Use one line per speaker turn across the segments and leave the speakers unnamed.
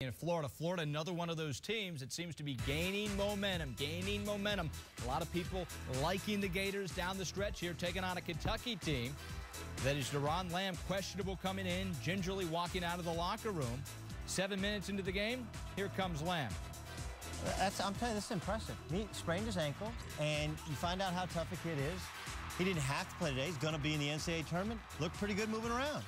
In Florida, another one of those teams that seems to be gaining momentum. A lot of people liking the Gators down the stretch here, taking on a Kentucky team that is Deron Lamb questionable coming in, gingerly walking out of the locker room. 7 minutes into the game, here comes Lamb.
I'm telling you, this is impressive. He sprained his ankle, and you find out how tough a kid is. He didn't have to play today. He's going to be in the NCAA tournament. Looked pretty good moving around.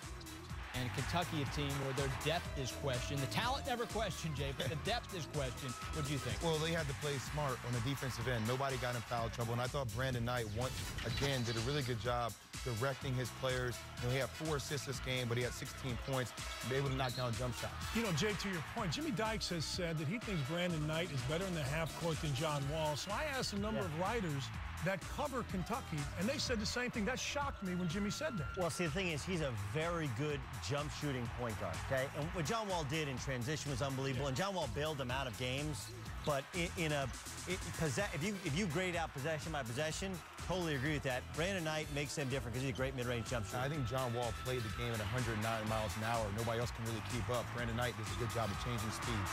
And Kentucky, a team where their depth is questioned. The talent never questioned, Jay, but the depth is questioned. What do you think?
Well, they had to play smart on the defensive end. Nobody got in foul trouble, and I thought Brandon Knight, once again, did a really good job directing his players. You know, he had 4 assists this game, but he had 16 points, able to knock down jump shots.
You know, Jay, to your point, Jimmy Dykes has said that he thinks Brandon Knight is better in the half court than John Wall. So I asked a number of writers that cover Kentucky, and they said the same thing. That shocked me when Jimmy said that.
Well, see, the thing is, he's a very good jump shooting point guard, okay? And what John Wall did in transition was unbelievable, and John Wall bailed him out of games. But if you grade out possession by possession, totally agree with that. Brandon Knight makes them different because he's a great mid-range jump shooter.
I think John Wall played the game at 109 miles an hour. Nobody else can really keep up. Brandon Knight does a good job of changing speeds.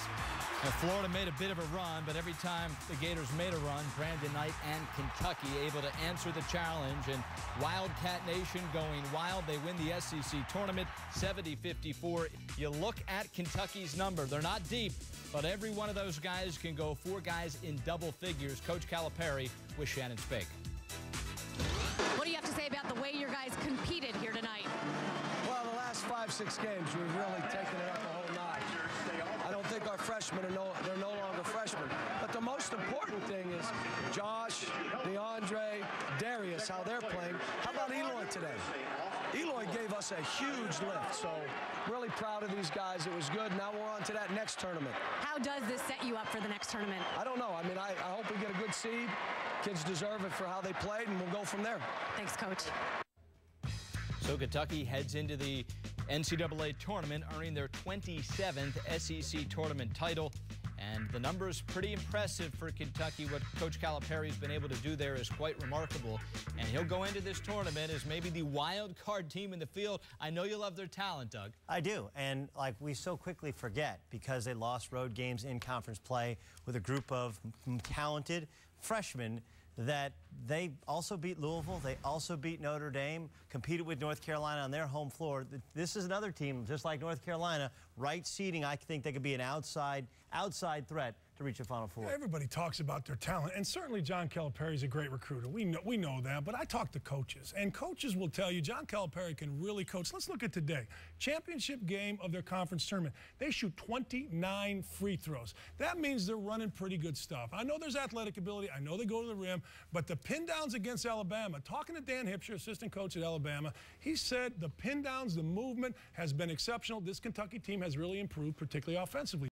And Florida made a bit of a run, but every time the Gators made a run, Brandon Knight and Kentucky able to answer the challenge. And Wildcat Nation going wild. They win the SEC tournament 70-54. You look at Kentucky's number. They're not deep, but every one of those guys can go 4 guys in double figures. Coach Calapari with Shannon Spake.
What do you have to say about the way your guys competed here tonight?
Well, the last 5-6 games, we've really taken it up a whole notch. I don't think our freshmen they're no longer freshmen. But the most important thing is Josh, DeAndre, Darius, how they're playing. How about Eloy today? Eloy gave us a huge lift, so really proud of these guys. It was good. Now we're on to that next tournament.
How does this set you up for the next tournament?
I don't know. I mean, I hope we get a good seed. Kids deserve it for how they played, and we'll go from there.
Thanks, Coach.
So Kentucky heads into the NCAA tournament, earning their 27th SEC tournament title. And the numbers pretty impressive for Kentucky. What Coach Calipari's been able to do there is quite remarkable. And he'll go into this tournament as maybe the wild card team in the field. I know you love their talent, Doug.
I do. And like we so quickly forget because they lost road games in conference play with a group of talented freshmen that they also beat Louisville, they also beat Notre Dame, competed with North Carolina on their home floor. This is another team, just like North Carolina, right seeding. I think they could be an outside threat to reach the Final Four.
Everybody talks about their talent, and certainly John Calipari is a great recruiter. We know that, but I talk to coaches, and coaches will tell you John Calipari can really coach. Let's look at today. Championship game of their conference tournament. They shoot 29 free throws. That means they're running pretty good stuff. I know there's athletic ability. I know they go to the rim, but the pin downs against Alabama, talking to Dan Hipsher, assistant coach at Alabama, he said the pin downs, the movement has been exceptional. This Kentucky team has really improved, particularly offensively.